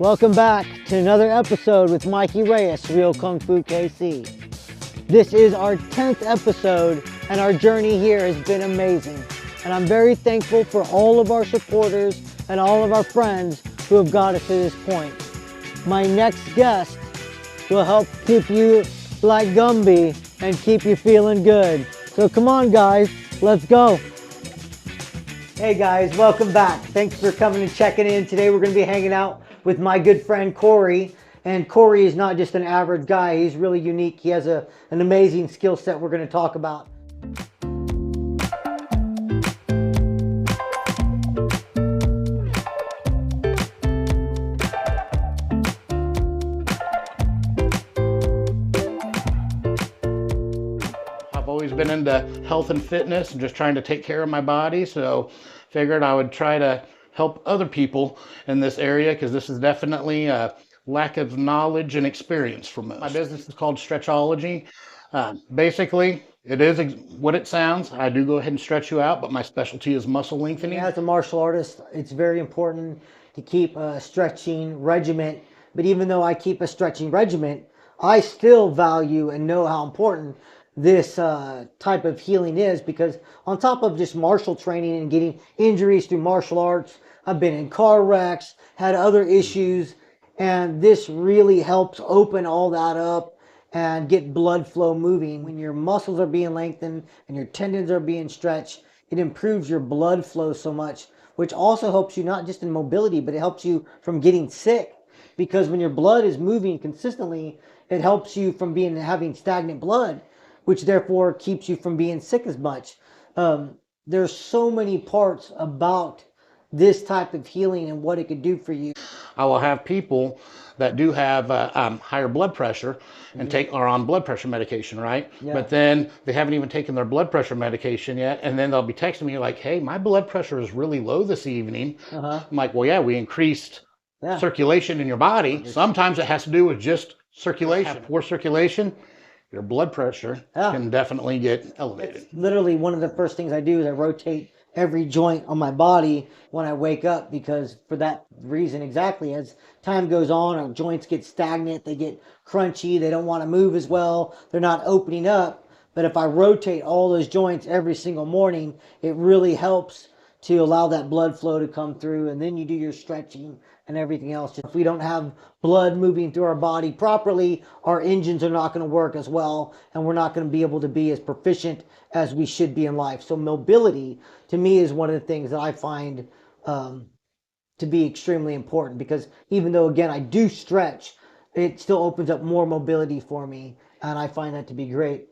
Welcome back to another episode with Mikey Reyes, Real Kung Fu KC. This is our 10th episode and our journey here has been amazing. And I'm very thankful for all of our supporters and all of our friends who have got us to this point. My next guest will help keep you like Gumby and keep you feeling good. So come on guys, let's go. Hey guys, welcome back. Thanks for coming and checking in. Today we're going to be hanging out with my good friend Corey. And Corey is not just an average guy, he's really unique. He has an amazing skill set we're going to talk about. I've always been into health and fitness and just trying to take care of my body, so figured I would try to help other people in this area because this is definitely a lack of knowledge and experience for most. My business is called Stretchology. Basically, it is what it sounds. I do go ahead and stretch you out, but my specialty is muscle lengthening. As a martial artist, it's very important to keep a stretching regimen. But even though I keep a stretching regimen, I still value and know how important this type of healing is, because on top of just martial training and getting injuries through martial arts, I've been in car wrecks, had other issues, and this really helps open all that up and get blood flow moving. When your muscles are being lengthened and your tendons are being stretched, it improves your blood flow so much, which also helps you not just in mobility, but it helps you from getting sick, because when your blood is moving consistently, it helps you from having stagnant blood, which therefore keeps you from being sick as much. There's so many parts about this type of healing and what it could do for you. I will have people that do have higher blood pressure and are on blood pressure medication, right? Yeah. But then they haven't even taken their blood pressure medication yet, and then they'll be texting me like, hey, my blood pressure is really low this evening. I'm like, well, yeah, we increased circulation in your body. Sometimes it has to do with just circulation. Poor circulation, your blood pressure can definitely get elevated. It's literally one of the first things I do is I rotate every joint on my body when I wake up, because for that reason exactly, as time goes on, our joints get stagnant, they get crunchy, they don't want to move as well, they're not opening up. But if I rotate all those joints every single morning, it really helps to allow that blood flow to come through, and then you do your stretching and everything else. If we don't have blood moving through our body properly, our engines are not going to work as well, and we're not going to be able to be as proficient as we should be in life. So mobility, to me, is one of the things that I find to be extremely important, because even though, again, I do stretch, it still opens up more mobility for me, and I find that to be great.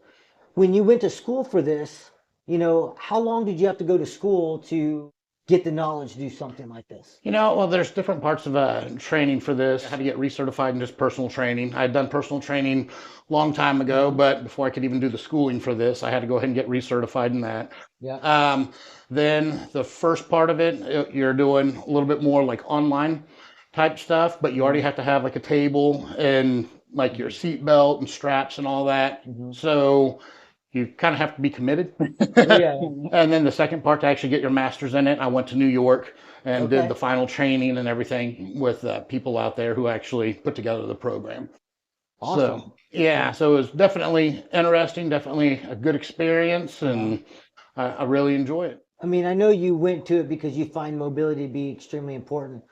When you went to school for this, you know, how long did you have to go to school to get the knowledge to do something like this? You know, well, there's different parts of training for this. I had to get recertified in just personal training. I had done personal training a long time ago, but before I could even do the schooling for this, I had to go ahead and get recertified in that. Yeah. Then the first part of it, you're doing a little bit more like online type stuff, but you already have to have like a table and like your seat belt and straps and all that. So you kind of have to be committed. And then the second part, to actually get your master's in it, I went to New York and did the final training and everything with people out there who actually put together the program. Awesome. So, yeah, so it was definitely interesting, definitely a good experience, and I really enjoy it. I mean, I know you went to it because you find mobility to be extremely important.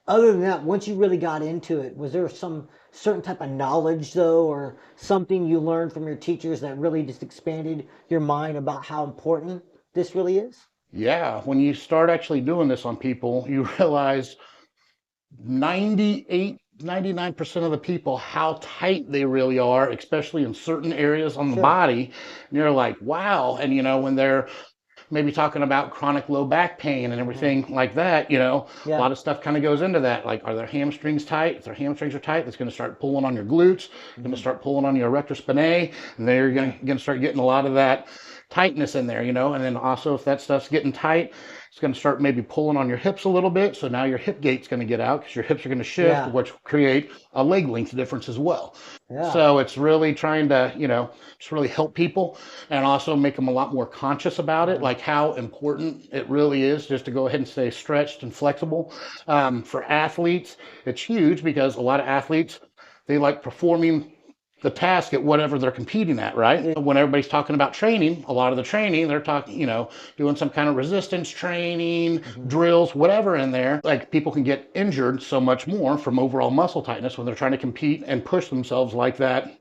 Other than that, once you really got into it, was there some certain type of knowledge, though, or something you learned from your teachers that really just expanded your mind about how important this really is? Yeah, when you start actually doing this on people, you realize 99% of the people, how tight they really are, especially in certain areas on the body. And you're like, wow. And, you know, when they're maybe talking about chronic low back pain and everything like that, you know, a lot of stuff kind of goes into that. Like, are their hamstrings tight? If their hamstrings are tight, that's going to start pulling on your glutes, going to start pulling on your rectus spinae, and then you're going to start getting a lot of that tightness in there, and then also if that stuff's getting tight, it's going to start maybe pulling on your hips a little bit. So now your hip gate's going to get out because your hips are going to shift, Yeah. which will create a leg length difference as well. Yeah. So it's really trying to, just really help people and also make them a lot more conscious about it, like how important it really is just to go ahead and stay stretched and flexible. For athletes, it's huge because a lot of athletes, they like performing the task at whatever they're competing at, right? Yeah. When everybody's talking about training, a lot of the training, they're talking, doing some kind of resistance training, drills, whatever in there. Like people can get injured so much more from overall muscle tightness when they're trying to compete and push themselves like that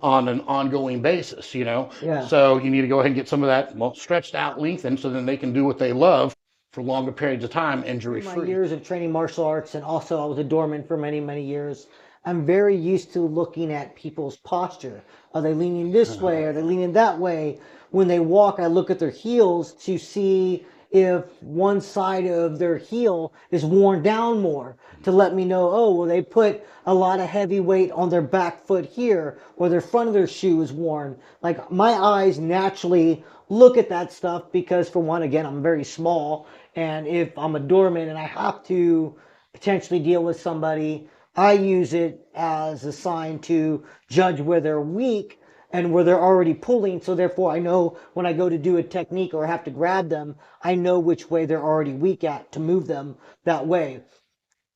on an ongoing basis, Yeah. So you need to go ahead and get some of that, stretched out, lengthened, so then they can do what they love for longer periods of time, injury free. My years of training martial arts, and also I was a doorman for many, many years. I'm very used to looking at people's posture. Are they leaning this way? Are they leaning that way? When they walk, I look at their heels to see if one side of their heel is worn down more, to let me know, oh, well, they put a lot of heavy weight on their back foot here, or their front of their shoe is worn. Like, my eyes naturally look at that stuff because, for one, again, I'm very small. And if I'm a doorman and I have to potentially deal with somebody, I use it as a sign to judge where they're weak and where they're already pulling. So therefore, I know when I go to do a technique or have to grab them, I know which way they're already weak at to move them that way.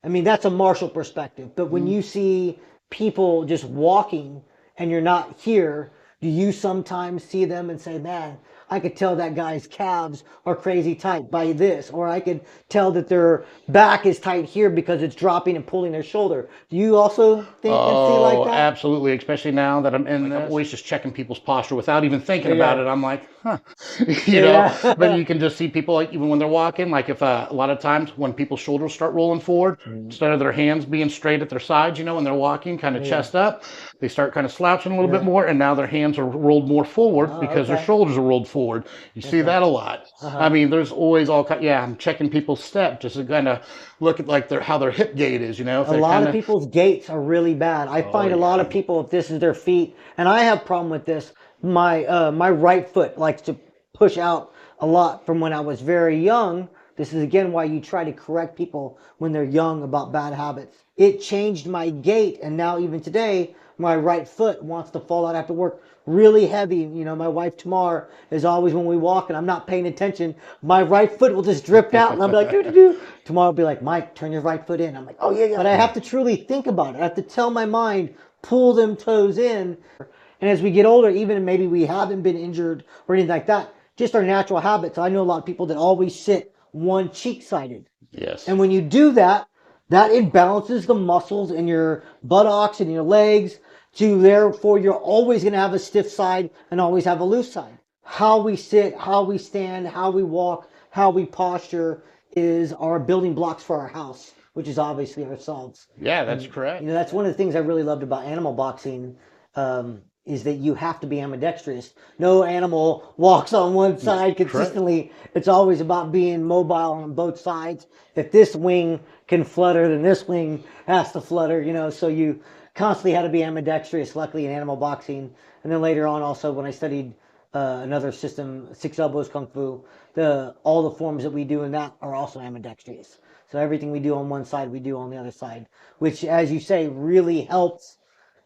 I mean, that's a martial perspective. But when you see people just walking and you're not here, do you sometimes see them and say, man, I could tell that guy's calves are crazy tight by this, or I could tell that their back is tight here because it's dropping and pulling their shoulder. Do you also think and see like that? Absolutely, especially now that I'm in I'm always just checking people's posture without even thinking about it. I'm like, huh, but you can just see people, like, even when they're walking, like if a lot of times when people's shoulders start rolling forward, instead of their hands being straight at their sides, when they're walking kind of chest up, they start kind of slouching a little bit more, and now their hands are rolled more forward because their shoulders are rolled forward. You see that a lot. I mean, there's always all kind. Yeah, I'm checking people's step just to kind of look at like how their hip gait is. If a lot of people's gaits are really bad. I find a lot of people, if this is their feet, and I have a problem with this. My right foot likes to push out a lot from when I was very young. This is again why you try to correct people when they're young about bad habits. It changed my gait, and now even today, my right foot wants to fall out after work really heavy. My wife Tamar is always, when we walk and I'm not paying attention, my right foot will just drift out, and I'll be like, doo-doo-doo. Tamar will be like, Mike, turn your right foot in. I'm like, oh yeah. But I have to truly think about it. I have to tell my mind, pull them toes in. And as we get older, even maybe we haven't been injured or anything like that, just our natural habits. I know a lot of people that always sit one cheek-sided. Yes. And when you do that, that imbalances the muscles in your buttocks and your legs, to therefore you're always going to have a stiff side and always have a loose side. How we sit, how we stand, how we walk, how we posture is our building blocks for our house, which is obviously ourselves. Yeah, that's correct. That's one of the things I really loved about animal boxing, is that you have to be ambidextrous. No animal walks on one side consistently. Correct. It's always about being mobile on both sides. If this wing can flutter, then this wing has to flutter, so you constantly had to be ambidextrous, luckily, in animal boxing. And then later on, also, when I studied another system, Six Elbows Kung Fu, all the forms that we do in that are also ambidextrous. So everything we do on one side, we do on the other side, which, as you say, really helps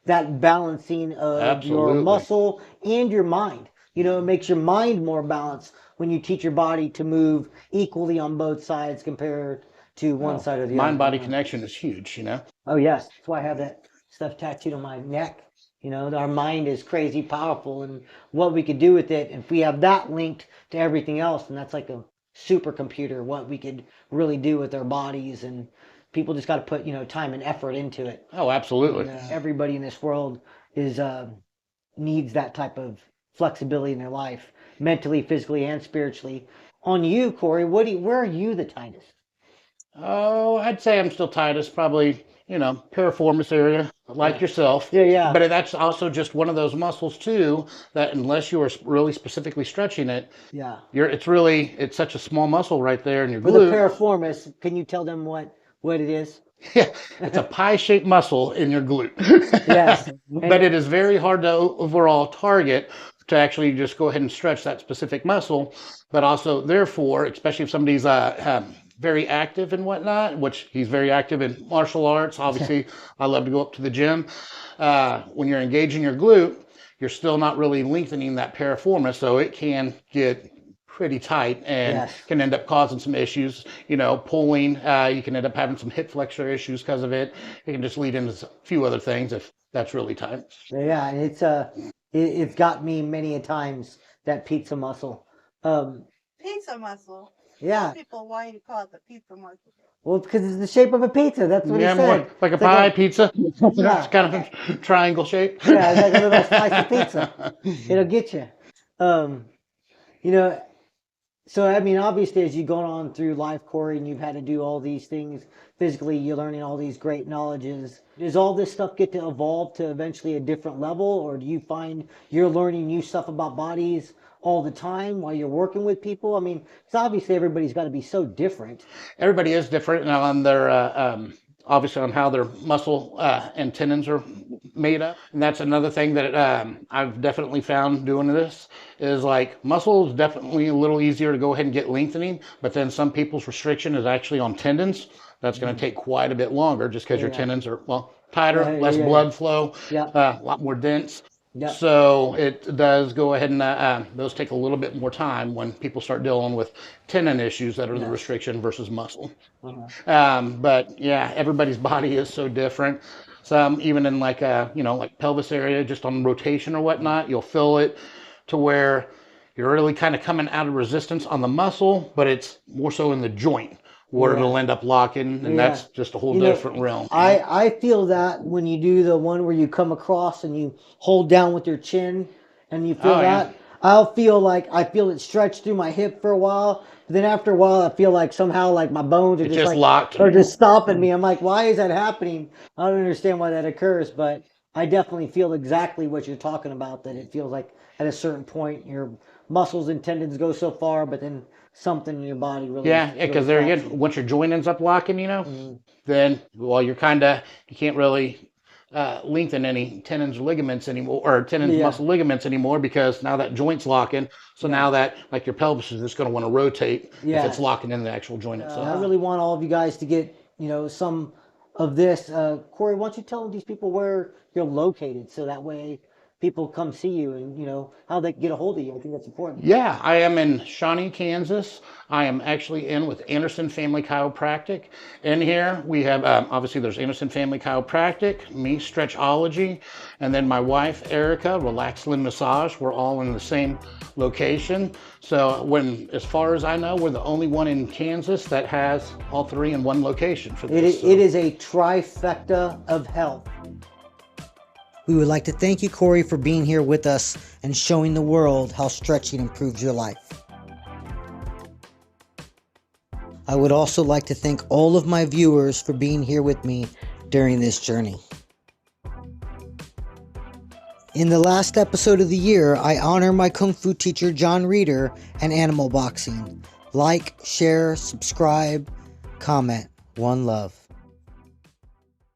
that balancing of your muscle and your mind. It makes your mind more balanced when you teach your body to move equally on both sides compared to one side or the other. Mind-body connection is huge, Oh, yes. That's why I have that stuff tattooed on my neck. Our mind is crazy powerful, and what we could do with it, if we have that linked to everything else, and that's like a supercomputer, what we could really do with our bodies. And people just got to put, time and effort into it. Oh, absolutely. And, everybody in this world needs that type of flexibility in their life, mentally, physically, and spiritually. On you, Corey, where are you the tightest? Oh, I'd say I'm still tightest, probably, piriformis area, like yourself. Yeah. But that's also just one of those muscles too, that unless you are really specifically stretching it, it's such a small muscle right there in your glute. For the piriformis, can you tell them what it is? Yeah, it's a pie-shaped muscle in your glute. Yes. But it is very hard to overall target to actually just go ahead and stretch that specific muscle, but also therefore, especially if somebody's very active and whatnot, which he's very active in martial arts. Obviously, I love to go up to the gym. When you're engaging your glute, you're still not really lengthening that piriformis, so it can get pretty tight and can end up causing some issues, pulling. You can end up having some hip flexor issues because of it. It can just lead into a few other things if that's really tight. Yeah, and it's got me many a times, that pizza muscle. Pizza muscle. Yeah. Tell people why you call it the pizza muscle. Well, because it's the shape of a pizza. That's what he said. More like a pie pizza. It's kind of a triangle shape. Yeah, it's like a little slice of pizza. It'll get you. So, I mean, obviously, as you've gone on through life, Corey, and you've had to do all these things physically, you're learning all these great knowledges. Does all this stuff get to evolve to eventually a different level, or do you find you're learning new stuff about bodies all the time while you're working with people? I mean, it's obviously everybody's got to be so different. Everybody is different on their, obviously on how their muscle and tendons are made up. And that's another thing that I've definitely found doing this is like muscle is definitely a little easier to go ahead and get lengthening, but then some people's restriction is actually on tendons. That's going to take quite a bit longer just because your tendons are, tighter, less blood flow, a lot more dense. Yep. So it does go ahead and those take a little bit more time when people start dealing with tendon issues that are the restriction versus muscle. But yeah, everybody's body is so different. Some even in like like pelvis area, just on rotation or whatnot, you'll feel it to where you're really kind of coming out of resistance on the muscle, but it's more so in the joint where it'll end up locking, and that's just a whole different realm. I feel that when you do the one where you come across and you hold down with your chin and you feel that. Yeah. I feel it stretch through my hip for a while. But then after a while, I feel like somehow like my bones are just locked. Or just stopping me. I'm like, why is that happening? I don't understand why that occurs, but I definitely feel exactly what you're talking about, that it feels like at a certain point your muscles and tendons go so far, but then something in your body really because there again, once your joint ends up locking, then you can't really lengthen any tendons or ligaments anymore, or tendons muscle ligaments anymore, because now that joint's locking. So now that like your pelvis is just going to want to rotate if it's locking in the actual joint itself. I really want all of you guys to get some of this. Corey, why don't you tell these people where you're located, so that way people come see you and how they get a hold of you. I think that's important. Yeah, I am in Shawnee, Kansas. I am actually in with Anderson Family Chiropractic. In here we have obviously there's Anderson Family Chiropractic, me, Stretchology, and then my wife Erica, Relax Limb Massage. We're all in the same location. So as far as I know, we're the only one in Kansas that has all three in one location for this. It is a trifecta of health. We would like to thank you, Corey, for being here with us and showing the world how stretching improves your life. I would also like to thank all of my viewers for being here with me during this journey. In the last episode of the year, I honor my Kung Fu teacher, John Reeder, and animal boxing. Like, share, subscribe, comment. One love.